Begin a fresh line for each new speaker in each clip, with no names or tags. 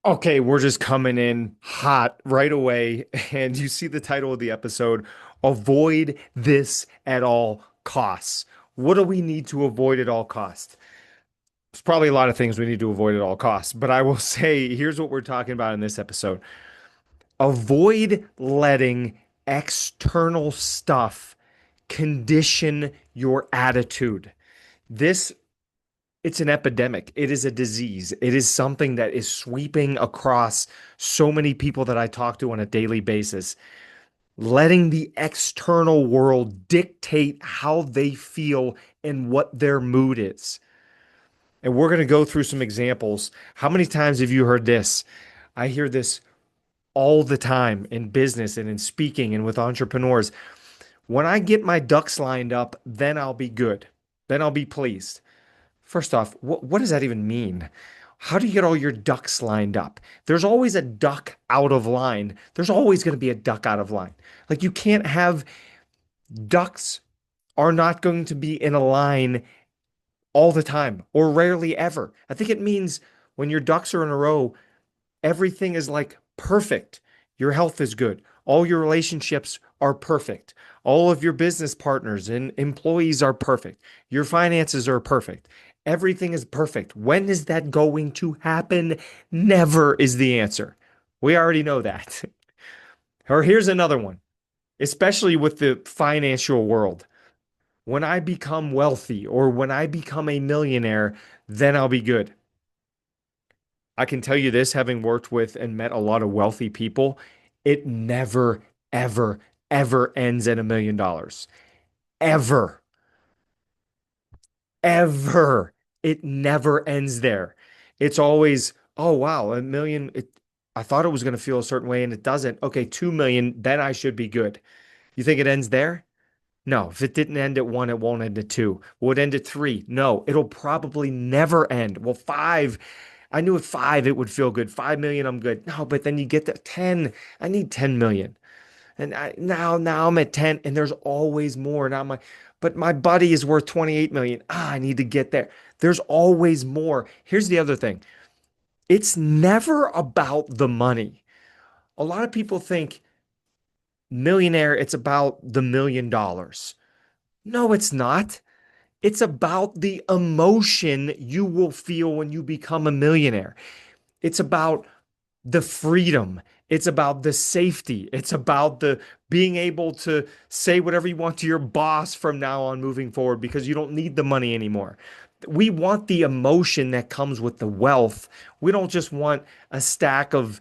Okay, we're just coming in hot right away. And you see the title of the episode, Avoid This at All Costs. What do we need to avoid at all costs? There's probably a lot of things we need to avoid at all costs, but I will say here's what we're talking about in this episode. Avoid letting external stuff condition your attitude. This It's an epidemic. It is a disease. It is something that is sweeping across so many people that I talk to on a daily basis, letting the external world dictate how they feel and what their mood is. And we're going to go through some examples. How many times have you heard this? I hear this all the time in business and in speaking and with entrepreneurs. When I get my ducks lined up, then I'll be good. Then I'll be pleased. First off, what does that even mean? How do you get all your ducks lined up? There's always a duck out of line. There's always going to be a duck out of line. Like you can't have ducks are not going to be in a line all the time or rarely ever. I think it means when your ducks are in a row, everything is like perfect. Your health is good. All your relationships are perfect. All of your business partners and employees are perfect. Your finances are perfect. Everything is perfect. When is that going to happen? Never is the answer. We already know that. Or here's another one, especially with the financial world. When I become wealthy or when I become a millionaire, then I'll be good. I can tell you this, having worked with and met a lot of wealthy people, it never, ever, ever ends at $1 million. Ever, ever. It never ends there. It's always, oh, wow, 1 million. I thought it was going to feel a certain way and it doesn't. Okay, 2 million, then I should be good. You think it ends there? No, if it didn't end at one, it won't end at two. Will it end at three? No, it'll probably never end. Well, five, I knew at five it would feel good. 5 million, I'm good. No, but then you get to 10. I need 10 million. And now I'm at 10, and there's always more. Now but my buddy is worth 28 million. I need to get there. There's always more. Here's the other thing. It's never about the money. A lot of people think millionaire, it's about the $1 million. No, it's not. It's about the emotion you will feel when you become a millionaire. It's about the freedom. It's about the safety. It's about the being able to say whatever you want to your boss from now on moving forward because you don't need the money anymore. We want the emotion that comes with the wealth. We don't just want a stack of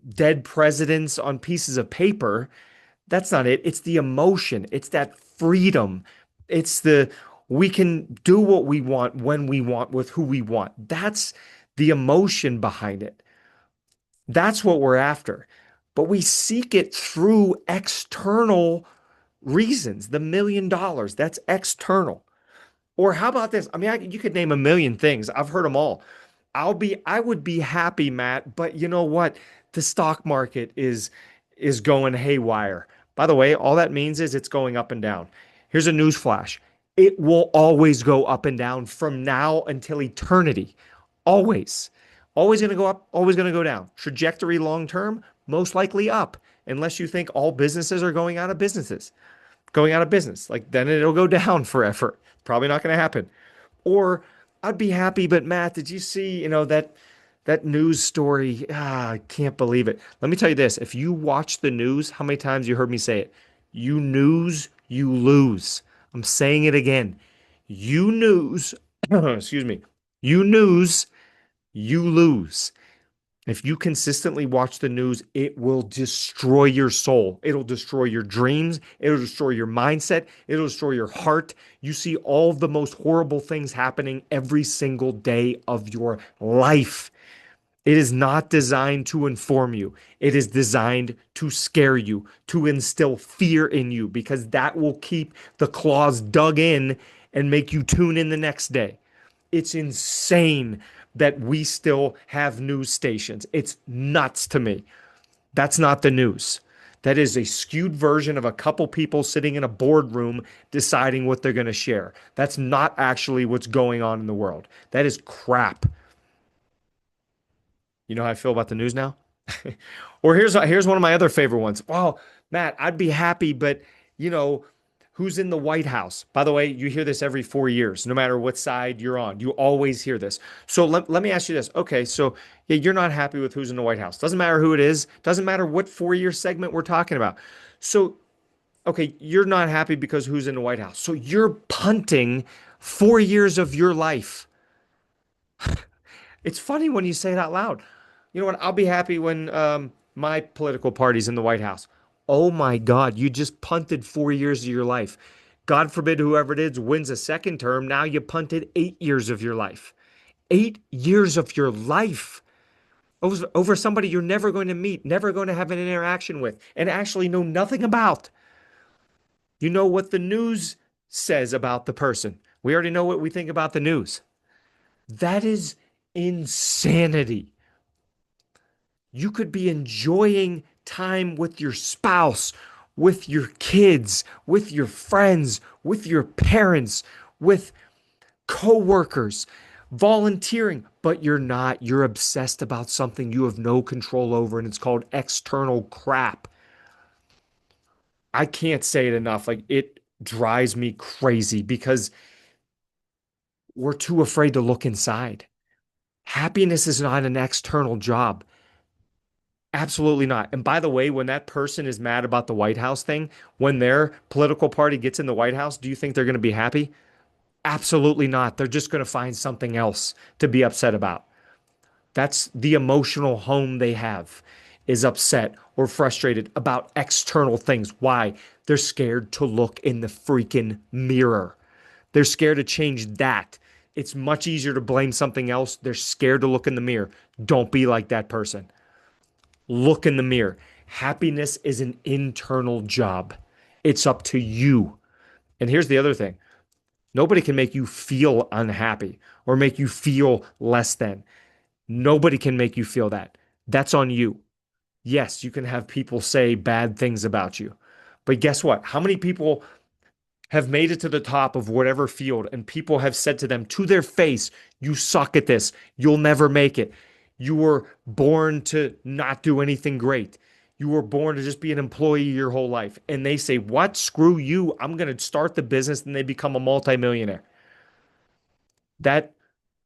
dead presidents on pieces of paper. That's not it. It's the emotion. It's that freedom. It's the we can do what we want when we want with who we want. That's the emotion behind it. That's what we're after. But we seek it through external reasons. The $1 million, that's external. Or how about this? I mean, you could name a million things. I've heard them all. I would be happy, Matt, but you know what? The stock market is going haywire. By the way, all that means is it's going up and down. Here's a news flash. It will always go up and down from now until eternity. Always. Always going to go up, always going to go down. Trajectory long term, most likely up, unless you think all businesses are going out of business. Like then it'll go down forever. Probably not going to happen. Or I'd be happy, but Matt, did you see, that news story? I can't believe it. Let me tell you this. If you watch the news, how many times you heard me say it? You news, you lose. I'm saying it again. You news, excuse me. You news, you lose. If you consistently watch the news, it will destroy your soul. It'll destroy your dreams. It'll destroy your mindset. It'll destroy your heart. You see all of the most horrible things happening every single day of your life. It is not designed to inform you. It is designed to scare you, to instill fear in you, because that will keep the claws dug in and make you tune in the next day. It's insane that we still have news stations. It's nuts to me. That's not the news. That is a skewed version of a couple people sitting in a boardroom deciding what they're going to share. That's not actually what's going on in the world. That is crap. You know how I feel about the news now? Or here's one of my other favorite ones. Well, Matt, I'd be happy, but you know, who's in the White House? By the way, you hear this every 4 years, no matter what side you're on. You always hear this. So let me ask you this. Okay, so yeah, you're not happy with who's in the White House. Doesn't matter who it is, doesn't matter what 4 year segment we're talking about. So, okay, you're not happy because who's in the White House. So you're punting 4 years of your life. It's funny when you say it out loud. You know what? I'll be happy when my political party's in the White House. Oh my God, you just punted 4 years of your life. God forbid whoever it is wins a second term. Now you punted 8 years of your life. 8 years of your life over somebody you're never going to meet, never going to have an interaction with, and actually know nothing about. You know what the news says about the person. We already know what we think about the news. That is insanity. You could be enjoying time with your spouse, with your kids, with your friends, with your parents, with coworkers, volunteering, but you're not. You're obsessed about something you have no control over, and it's called external crap. I can't say it enough. Like, it drives me crazy because we're too afraid to look inside. Happiness is not an external job. Absolutely not. And by the way, when that person is mad about the White House thing, when their political party gets in the White House, do you think they're going to be happy? Absolutely not. They're just going to find something else to be upset about. That's the emotional home they have, is upset or frustrated about external things. Why? They're scared to look in the freaking mirror. They're scared to change that. It's much easier to blame something else. They're scared to look in the mirror. Don't be like that person. Look in the mirror. Happiness is an internal job. It's up to you. And here's the other thing. Nobody can make you feel unhappy or make you feel less than. Nobody can make you feel that. That's on you. Yes, you can have people say bad things about you. But guess what? How many people have made it to the top of whatever field, and people have said to them to their face, "You suck at this. You'll never make it. You were born to not do anything great. You were born to just be an employee your whole life." And they say, "What? Screw you. I'm going to start the business." And they become a multimillionaire. That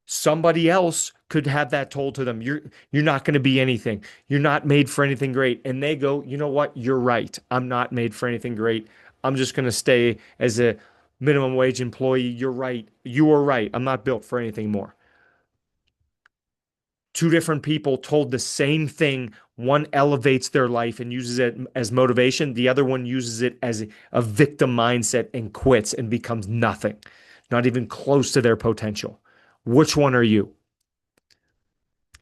somebody else could have that told to them. You're not going to be anything. You're not made for anything great. And they go, "You know what? You're right. I'm not made for anything great. I'm just going to stay as a minimum wage employee. You're right. You are right. I'm not built for anything more." Two different people told the same thing. One elevates their life and uses it as motivation. The other one uses it as a victim mindset and quits and becomes nothing, not even close to their potential. Which one are you?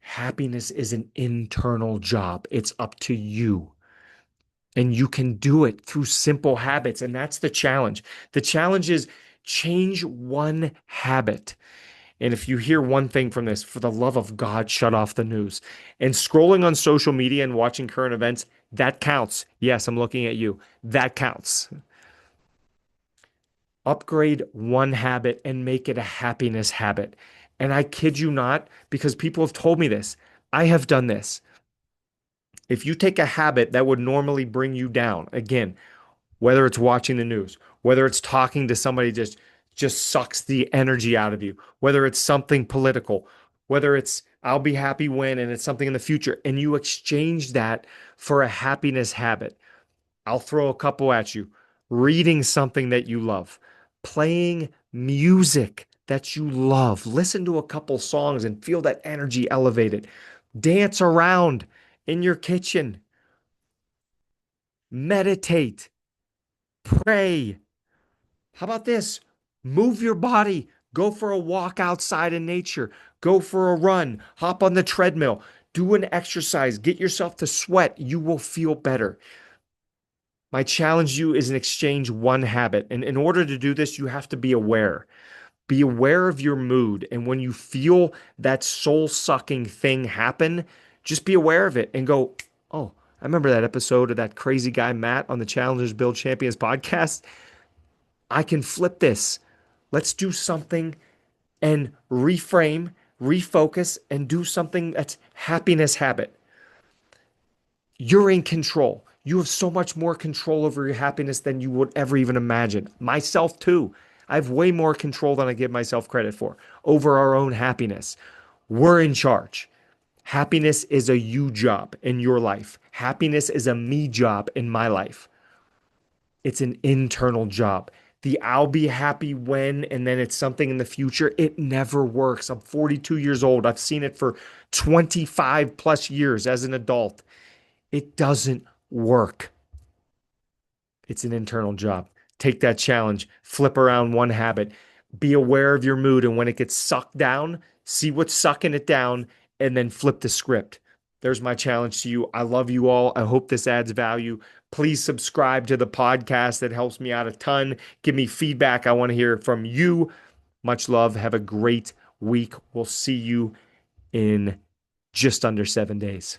Happiness is an internal job. It's up to you. And you can do it through simple habits. And that's the challenge. The challenge is change one habit. And if you hear one thing from this, for the love of God, shut off the news. And scrolling on social media and watching current events, that counts. Yes, I'm looking at you. That counts. Upgrade one habit and make it a happiness habit. And I kid you not, because people have told me this. I have done this. If you take a habit that would normally bring you down, again, whether it's watching the news, whether it's talking to somebody just sucks the energy out of you, whether it's something political, whether it's "I'll be happy when" and it's something in the future, and you exchange that for a happiness habit. I'll throw a couple at you. Reading something that you love, playing music that you love. Listen to a couple songs and feel that energy elevated. Dance around in your kitchen. Meditate. Pray. How about this? Move your body. Go for a walk outside in nature. Go for a run. Hop on the treadmill. Do an exercise. Get yourself to sweat. You will feel better. My challenge to you is an exchange one habit. And in order to do this, you have to be aware. Be aware of your mood. And when you feel that soul sucking thing happen, just be aware of it and go, "Oh, I remember that episode of that crazy guy, Matt, on the Challengers Build Champions podcast. I can flip this. Let's do something and reframe. refocus, and do something that's happiness habit. You're in control. You have so much more control over your happiness than you would ever even imagine. Myself, too. I have way more control than I give myself credit for over our own happiness. We're in charge. Happiness is a you job in your life. Happiness is a me job in my life. It's an internal job. The I'll be happy when, and then it's something in the future, it never works. I'm 42 years old. I've seen it for 25 plus years as an adult. It doesn't work. It's an internal job. Take that challenge, flip around one habit, be aware of your mood. And when it gets sucked down, see what's sucking it down, and then flip the script. There's my challenge to you. I love you all. I hope this adds value. Please subscribe to the podcast. That helps me out a ton. Give me feedback. I want to hear from you. Much love. Have a great week. We'll see you in just under 7 days.